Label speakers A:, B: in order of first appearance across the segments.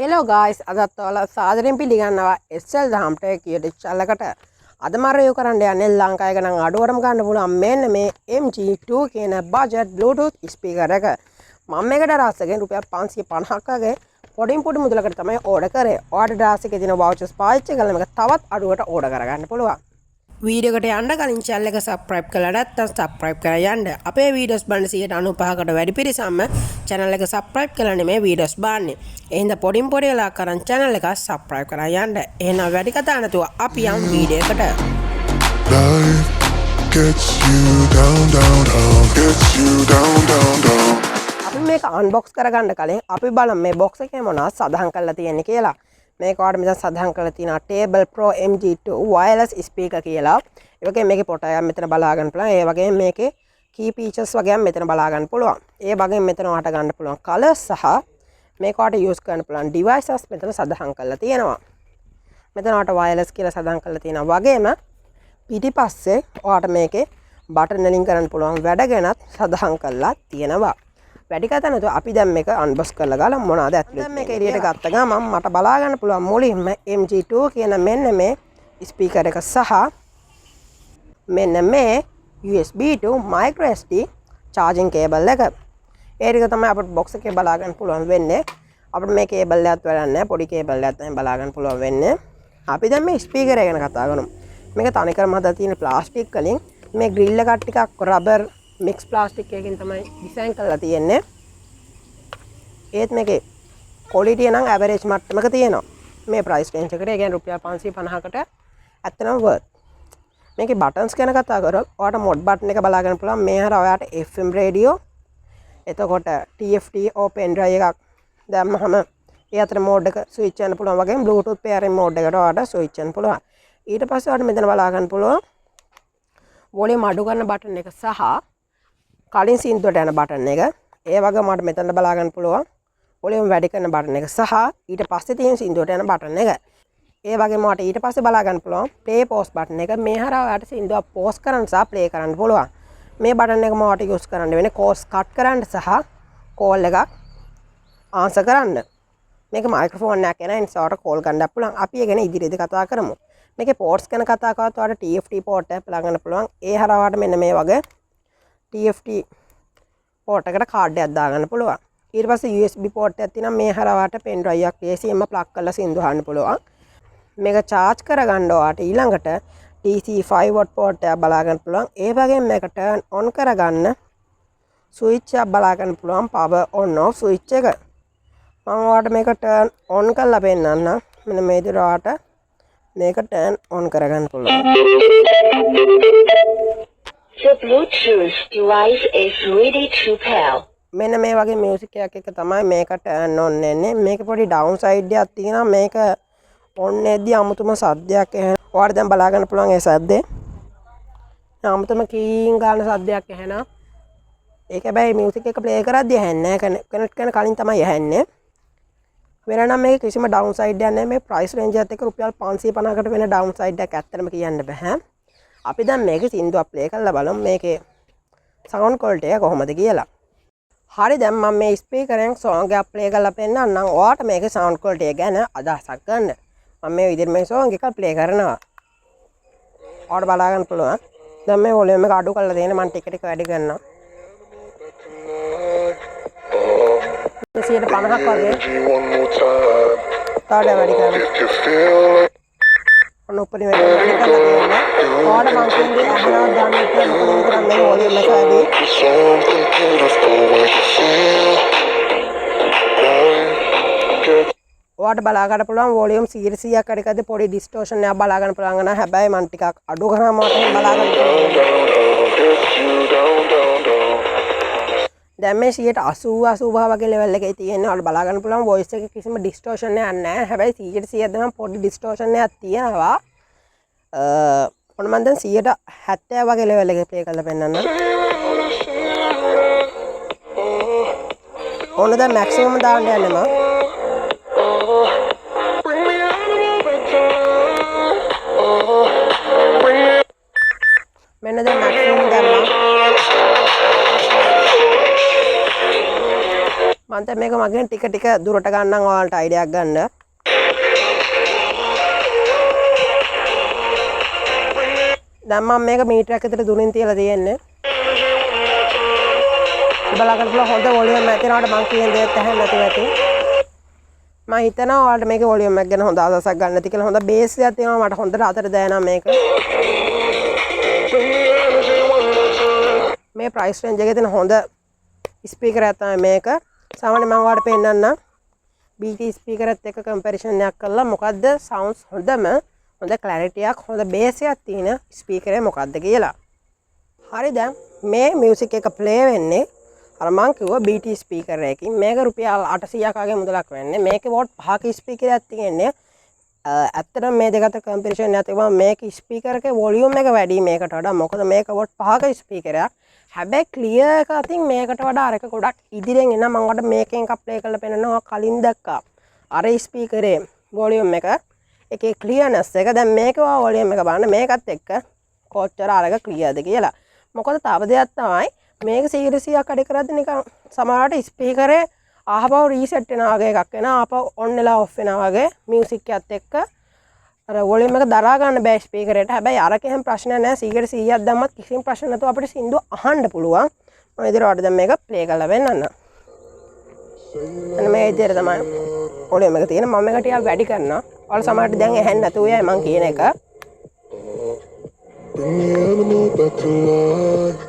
A: Hello guys, අදත් ඔයාලා සාදරයෙන් පිළිගන්නවා SL දහම්ට YouTube channel එකට. අද මම review කරන්න යන්නේ ලංකාවේ නම් අඩුවටම ගන්න පුළුවන් මෙන්න මේ MG2 කියන budget Bluetooth speaker එක. මම මේකට රාසයෙන් රුපියල් 550ක් වගේ පොඩින් පොඩි මුදලකට තමයි order කරේ. order දාස් එකේ තියෙන vouchers පාවිච්චි කරලා මේක තවත් අඩුවට order කරගන්න පුළුවන්. වීඩියෝ එකට යන්න කලින් channel එක subscribe කරලා නැත්නම් subscribe කරලා යන්න. අපේ වීඩියෝස් බලන 95කට වැඩි පිරිසම channel එක subscribe කරලා නෙමෙයි වීඩියෝස් බලන්නේ. එහෙනම් පොඩින් පොඩි වෙලා කරන් channel එක subscribe කරලා යන්න. එහෙනම් වැඩි කතා නැතුව අපි යමු වීඩියෝ එකට.
B: Life gets you down, down, down, gets you down, down, down.
A: අපි මේක unbox කරගන්න කලින් අපි බලමු මේ box එකේ මොනවද සඳහන් කරලා තියෙන්නේ කියලා. මේක ඔයාලට මෙතන සඳහන් කරලා තියෙනවා Table Pro MG2 wireless speaker කියලා. ඒ වගේම මේකේ පොටයක් මෙතන බලා ගන්න පුළුවන්. ඒ වගේම මේකේ key features වගේම මෙතන බලා ගන්න පුළුවන්. ඒ වගේම මෙතන ඔයාලට ගන්න පුළුවන් colors සහ මේක ඔයාලට use කරන්න පුළුවන් devices මෙතන සඳහන් කරලා තියෙනවා. මෙතන ඔයාලට wireless කියලා සඳහන් කරලා තියෙනවා. වගේම පිටිපස්සේ ඔයාලට මේකේ button වලින් කරන්න පුළුවන් වැඩ ගැනත් සඳහන් කරලා තියෙනවා. වැඩි කතා නැතුව අපි දැන් මේක අන්බොක්ස් කරලා ගාලා මොනවද ඇතුලේ. දැන් මේක එළියට ගත්ත ගමන් මට බලා ගන්න පුළුවන් මුලින්ම MG2 කියන මෙන්න මේ ස්පීකර් එක සහ මෙන්න මේ USB to micro SD charging cable එක. ඒ ටික තමයි අපිට box එකේ බලා ගන්න පුළුවන් වෙන්නේ. අපිට මේ cable එකත් වැඩක් නැහැ. පොඩි cable එකක් තමයි බලා ගන්න පුළුවන් වෙන්නේ. අපි දැන් මේ ස්පීකර් එක ගැන කතා කරමු. මේක තනිකරම හදලා තියෙන ප්ලාස්ටික් වලින් මේ ග්‍රිල් එකක් ටිකක් රබර් මික්ස් ප්ලාස්ටික් එකකින් තමයි ඩිසයින් කරලා තියෙන්නේ. ඒත් මේකේ ක්වොලිටි නම් ඇවරේජ් මට්ටමක තියෙනවා. මේ ප්‍රයිස් රේන්ජ් එකට ඒ කියන්නේ රුපියල් 550කට ඇත්තටම worth. මේකේ බටන්ස් ගැන කතා කරොත් ඔයාලට මොඩ් බටන් එක බලා ගන්න පුළුවන්. මේ හර ඔයාලට FM රේඩියෝ එතකොට TFT open drive එකක් දැම්මහම ඒ අතර මෝඩ් එක ස්විච් කරන්න පුළුවන්. වගේම Bluetooth pairing මෝඩ් එකට ඔයාලට ස්විච් කරන්න පුළුවන්. ඊට පස්සේ ඔයාලට මෙතන බලා ගන්න පුළුවන් volume අඩු කරන බටන් එක සහ කලින් සින්දුවට යන බටන් එක. ඒ වගේම මට මෙතන බලා ගන්න පුළුවන් වොලියුම් වැඩි කරන බටන් එක සහ ඊට පස්සේ තියෙන සින්දුවට යන බටන් එක. ඒ වගේම මට ඊට පස්සේ බලා ගන්න පුළුවන් play pause බටන් එක. මේ හරහා ඔයාලට සින්දුව pause කරන්න සහ play කරන්න පුළුවන්. මේ බටන් එක මට යූස් කරන්න වෙන්නේ calls cut කරන්න සහ call එකක් answer කරන්න. මේක මයික්‍රොෆෝන් එකක් එන නිසා ඔයාලට call ගන්න පුළුවන්. අපි ඒ ගැන ඉදිරියේදී කතා කරමු. මේකේ ports ගැන කතා කරද්දී ඔයාලට TFT port එක බලා ගන්න පුළුවන්. ඒ හරහා ඔයාලට මෙන්න මේ වගේ TFT port එකට කාඩ් එකක් දාගන්න පුළුවන්. ඊට පස්සේ USB port එකක් තියෙනවා. මේ හරහාට pen drive එකක් ACM plug කරලා සින්දු අහන්න පුළුවන්. මේක charge කරගන්න ඔයාලට ඊළඟට DC 5 watt port එකක් බලා ගන්න පුළුවන්. ඒ වගේම මේක turn on කරගන්න switch එකක් බලා ගන්න පුළුවන් power on off switch එක. මම ඔයාලට මේක turn on කරලා පෙන්නන්නම්. මෙන්න මේ විදිහට ඔයාලට මේක turn on කරගන්න පුළුවන්.
C: The Bluetooth device is ready to pair.
A: මෙන්න මේ වගේ මියුසික් එකක් එක තමයි මේක turn on වෙන්නේ. මේක පොඩි ඩවුන් සයිඩ් එකක් තියෙනවා. මේක on වෙද්දී අමුතුම සද්දයක් එනවා. ඔයාලට දැන් බලා ගන්න පුළුවන් ඒ සද්දේ. අමුතුම කීන් ගන්න සද්දයක් එනවා. ඒක හැබැයි මියුසික් එක ප්ලේ කරද්දී ඇහෙන්නේ නැහැ. කනෙක්ට් කරන කලින් තමයි ඇහෙන්නේ. වෙන නම් මේක කිසිම ඩවුන් සයිඩ් එකක් නැහැ. මේ ප්‍රයිස් රේන්ජ් එකත් එක්ක රුපියල් 550කට වෙන ඩවුන් සයිඩ් එකක් ඇත්තටම කියන්න බෑ. අපි දැන් මේකේ සින්දුවක් ප්ලේ කරලා බලමු මේකේ සවුන්ඩ් ක්වොලිටි එක කොහොමද කියලා. හරි දැන් මම මේ ස්පීකරෙන් සෝංග් එකක් ප්ලේ කරලා පෙන්නන්නම්. ඔයාලට මේකේ සවුන්ඩ් ක්වොලිටි එක ගැන අදහසක් ගන්න. මම මේ විදිහට මේ සෝංග් එක ප්ලේ කරනවා. ඔයාලට බලා ගන්න පුළුවන්. දැන් මේ වොලියුම් එක අඩු කරලා දෙන්න මම ටික ටික වැඩි කරනවා. 150ක් වගේ. තාඩ වැඩි කරනවා. ඔන්න උඩින් වැඩි කරලා දෙන්න. ඔයාලට මම කියන්නේ අහනවා ගන්න කියලා කරන්නේ වොලියුම් එක වැඩි. ඔයාලට බලා ගන්න පුළුවන් වොලියුම් 100ක් අඩකද පොඩි ඩිස්ටෝෂන් එකක් බලා ගන්න පුළුවන් නේද? හැබැයි මම ටිකක් අඩු කරාම මට බලා ගන්න පුළුවන්. දැන් මේ 80 වගේ level එකේ තියෙනවා. ඔයාලට බලා ගන්න පුළුවන් voice එකේ කිසිම distortion එකක් නැහැ. හැබැයි 100ක් නම් පොඩි distortion එකක් තියෙනවා. ඔන්න මම දැන් 70 වගේ level එකේ play කරලා පෙන්නන්න. ඔන්න දැන් maximum දාන්න යන්නේ මම. මෙන්න දැන් maximum දැම්මා. මම දැන් මේක මගෙන් ටික දුරට ගන්නම් ඔයාලට අයිඩියා එකක් ගන්න. දැන් මම මේක මීටරයක් විතර දුරින් තියලා තියෙන්නේ. බලන්න පුළුවන් හොඳ වොලියම් එකක් තියෙනවට මම කියන දේත් ඇහෙන්නේ නැතුව ඇති. මම හිතනවා ඔයාලට මේකේ වොලියම් එක ගැන හොඳ අදහසක් ගන්න ඇති කියලා. හොඳ බේස් එකක් තියෙනවා මට හොඳට අතට දැනෙනවා මේක. මේ ප්‍රයිස් රේන්ජ් එකේ තියෙන හොඳ ස්පීකර් එකක් තමයි මේක. සාමාන්‍යයෙන් මම ඔයාලට පෙන්නන්නම්. BT ස්පීකර් එකත් එක්ක කම්පැරිසන් එකක් කරලා මොකද්ද සවුන්ඩ්ස් හොඳම හොඳ ක්ලැරිටි එකක් හොඳ බේස් එකක් තියෙන ස්පීකර් එක මොකද්ද කියලා. හරි දැන් මේ මියුසික් එක ප්ලේ වෙන්නේ අර මං කිව්වා BT ස්පීකර් එකකින්. මේක රුපියල් 800ක් වගේ මුදලක් වෙන්නේ. මේකේ වෝට් 5ක ස්පීකර් එකක් තියෙන්නේ. ඇත්තටම මේ දෙක අතර කම්පැරිසන් එකක් තිබුණා මේක ස්පීකර් එකේ වොලියුම් එක වැඩි මේකට වඩා. මොකද මේක වෝට් 5ක ස්පීකර් එකක්. හැබැයි ක්ලියර් එක අතින් මේකට වඩා අර එක ගොඩක් ඉදිරියෙන් එන මම ඔයාලට මේකෙන් එකක් ප්ලේ කරලා පෙන්නනවා කලින් දැක්කා. අර ස්පීකරේ වොලියුම් එක එකේ ක්ලියර්නස් එක දැන් මේකේ වොලියුම් එක බලන්න මේකත් එක්ක කොච්චර අරක ක්ලියර්ද කියලා. මොකද තව දෙයක් තමයි මේක 100ක් අඩ කරද්දි නිකන් සමහරවිට ස්පීකරේ ආපහු රීසෙට් වෙනවා වගේ එකක් වෙනවා. ආපහු ඔන් වෙලා ඔෆ් වෙනවා වගේ මියුසික් එකත් එක්ක අර වොලියම් එක දරා ගන්න බෑ ස්පීකරේට. හැබැයි අරක එහෙම ප්‍රශ්නයක් නැහැ. 100ක් දැම්මත් කිසිම ප්‍රශ්න නැතුව අපිට සින්දුව අහන්න පුළුවන්. මම ඉදිරියට දැන් මේක ප්ලේ කරලා වෙන්නන්න. අන්න මේ ඉදිරියට තමයි වොලියම් එක තියෙන. මම මේක ටිකක් වැඩි කරනවා. ඔයාලා සමහරට දැන් ඇහෙන්නේ නැතුව යයි මං කියන එක.
B: Bring the animal back to life.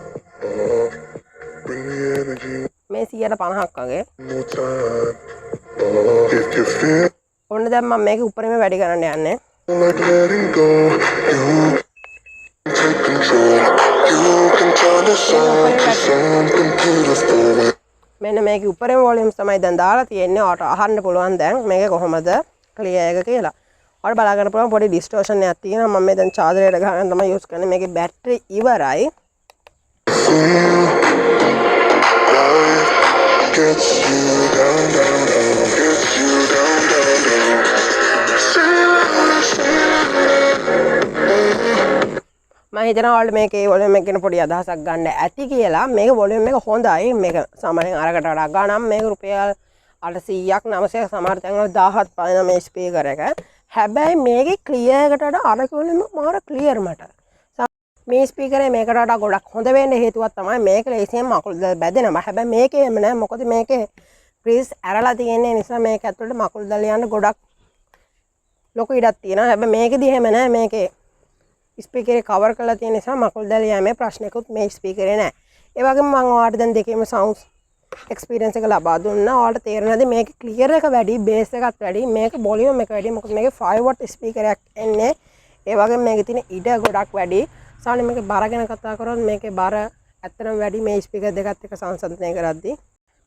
B: Bring the energy
A: මේ 150ක් වගේ.
B: more time. If you feel
A: ඔන්න දැන් මම මේක උඩරින්ම වැඩි කරන්න යන්නේ.
B: like letting go, you take control. You can turn this on to something beautiful.
A: මෙන්න මේකේ උඩරින් වොලියම්ස් තමයි දැන් දාලා තියෙන්නේ. ඔයාලට අහන්න පුළුවන් දැන් මේක කොහොමද ක්ලියර් එක කියලා. ඔයාලට බලා ගන්න පුළුවන් පොඩි ඩිස්ටෝෂන් එකක් තියෙනවා. මම මේ දැන් චාර්ජරයට ගහගෙන තමයි යූස් කරන්නේ. මේකේ බැටරි ඉවරයි.
B: Life gets you down, down, down. Gets you down, down, down.
A: මම හිතනවා ඔයාලට මේකේ වොලියම් එක ගැන පොඩි අදහසක් ගන්න ඇති කියලා. මේක වොලියම් එක හොඳයි. මේක සාමාන්‍යයෙන් අරකට වඩා ගණන් මේක රුපියල් 800ක් 900ක් සමහර තැන්වල 1000ක් පාන මේ ස්පීකර් එක. හැබැයි මේකේ ක්ලියර් එකට වඩා අරක වලින්ම මාර ක්ලියර් මට. මේ ස්පීකරේ මේකට වඩා ගොඩක් හොඳ වෙන්න හේතුවක් තමයි මේක ලේසියෙන් මකුළු දැල් බැදෙනවා. හැබැයි මේකේ එහෙම නෑ. මොකද මේකේ ග්‍රීස් ඇරලා තියෙන නිසා මේක ඇතුළට මකුළු දැල් යන්න ගොඩක් ලොකු ඉඩක් තියෙනවා. හැබැයි මේකෙදි එහෙම නෑ. මේකේ ස්පීකරේ කවර් කරලා තියෙන නිසා මකුළු දැල් යෑමේ ප්‍රශ්නයක්වත් මේ ස්පීකරේ නෑ. ඒ වගේම මම ඔයාලට දැන් දෙකේම සවුන්ඩ්ස් එක්ස්පීරියන්ස් එක ලබා දුන්නා. ඔයාලට තේරෙනවද මේකේ ක්ලියර් එක වැඩි, බේස් එකත් වැඩි, මේක වොලියුම් එක වැඩි. මොකද මේකේ 5 watt ස්පීකරයක් එන්නේ. ඒ වගේම මේකේ තියෙන ඉඩ ගොඩක් වැඩි. සාමාන්‍යයෙන් මේකේ බර ගැන කතා කරොත් මේකේ බර ඇත්තටම වැඩි මේ ස්පීකර් දෙකත් එක්ක සංසන්දනය කරද්දී.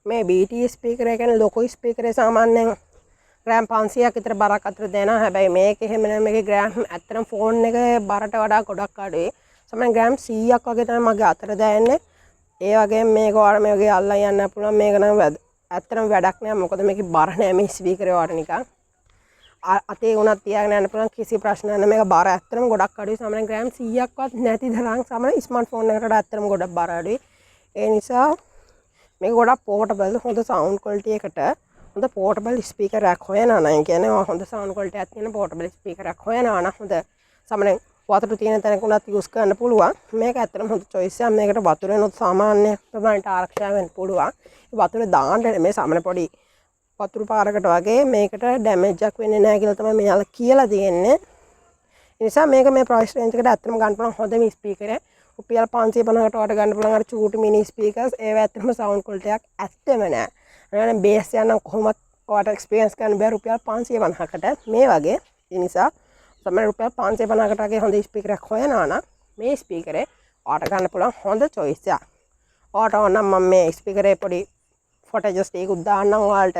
A: මේ BT ස්පීකර් එක කියන්නේ ලොකු ස්පීකරේ සාමාන්‍යයෙන් ග්‍රෑම් 500ක් විතර බරක් අතර දෙනවා. හැබැයි මේක එහෙම නෙමෙයි. මේකේ ග්‍රෑම් ඇත්තටම ෆෝන් එකේ බරට වඩා ගොඩක් අඩුයි. සාමාන්‍යයෙන් ග්‍රෑම් 100ක් වගේ තමයි මගේ අතට දැනෙන්නේ. ඒ වගේම මේක ඔයාලා මේ වගේ අල්ලන් යන්න පුළුවන්. මේක නම් ඇත්තටම වැඩක් නෑ. මොකද මේකේ බර නෑ මේ ස්පීකරේ වලට නිකන්. අතේ උනත් තියාගෙන යන්න පුළුවන් කිසි ප්‍රශ්නයක් නෑ. මේක බර ඇත්තටම ගොඩක් අඩුයි. සාමාන්‍යයෙන් ග්‍රෑම් 100ක්වත් නැති තරම් සාමාන්‍ය ස්මාර්ට්ෆෝන් එකකට වඩා ඇත්තටම ගොඩක් බර අඩුයි. ඒ නිසා මේක ගොඩක් පෝටබල් හොඳ සවුන්ඩ් ක්වොලිටි එකට හොඳ පෝටබල් ස්පීකර් එකක් හොයනවා නම් කියන්නේ හොඳ සවුන්ඩ් ක්වොලිටි එකක් තියෙන පෝටබල් ස්පීකර් එකක් හොයනවා නම් හොඳ සාමාන්‍යයෙන් වතුර තියෙන තැනක උනත් යූස් කරන්න පුළුවන්. මේක ඇත්තටම හොඳ choice එකක්. මේකට වතුරෙනුත් සාමාන්‍ය ප්‍රමාණයට ආරක්ෂා වෙන්න පුළුවන්. වතුර දාන්න මේ සාමාන්‍ය පොඩි වතුර පාරකට වගේ මේකට ඩැමේජ් එකක් වෙන්නේ නැහැ කියලා තමයි මෙයාලා කියලා තියෙන්නේ. ඒ නිසා මේක මේ ප්‍රයිස් රේන්ජ් එකට ඇත්තටම ගන්න පුළුවන් හොඳම ස්පීකර් එක. රුපියල් 550කට වට ගන්න පුළුවන් අර චූටි මිනි ස්පීකර්ස්. ඒව ඇත්තටම සවුන්ඩ් ක්වොලිටි එකක් ඇත්තෙම නැහැ. අනේ බේස් එක නම් කොහොමත් ඔයාලට එක්ස්පීරියන්ස් කරන්න බෑ රුපියල් 550කට මේ වගේ. ඒ නිසා තමයි රුපියල් 550කට වගේ හොඳ ස්පීකර් එකක් හොයනවා නම් මේ ස්පීකරේ ඔයාලට ගන්න පුළුවන් හොඳ choice එකක්. ඔයාලට ඕන නම් මම මේ ස්පීකරේ පොඩි ෆොටේජස් ටිකක් දාන්නම් ඔයාලට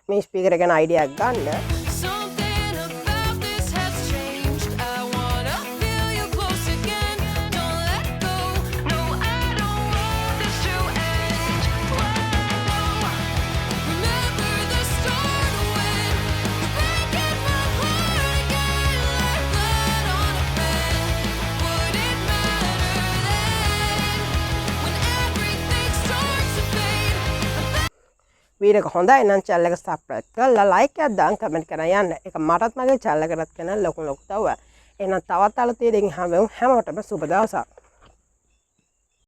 A: මේ ස්පීකර් එක ගැන අයිඩියා එකක් ගන්න.
D: Something about this has changed. I wanna feel you close again. Don't let go. No, I don't want this to end. Whoa. Remember the start when you're breaking my heart again. Like blood on a pen. Would it matter then when everything starts to fade?
A: Video එක හොඳයි නම් channel එක subscribe කරලා like එකක් දාන්න comment කරන්න යන්න. ඒක මටත් මගේ channel එකටත් කරන ලොකු උදව්වක්. එහෙනම් තවත් අලුත් වීඩියෝ එකකින් හැමෝටම සුබ දවසක්.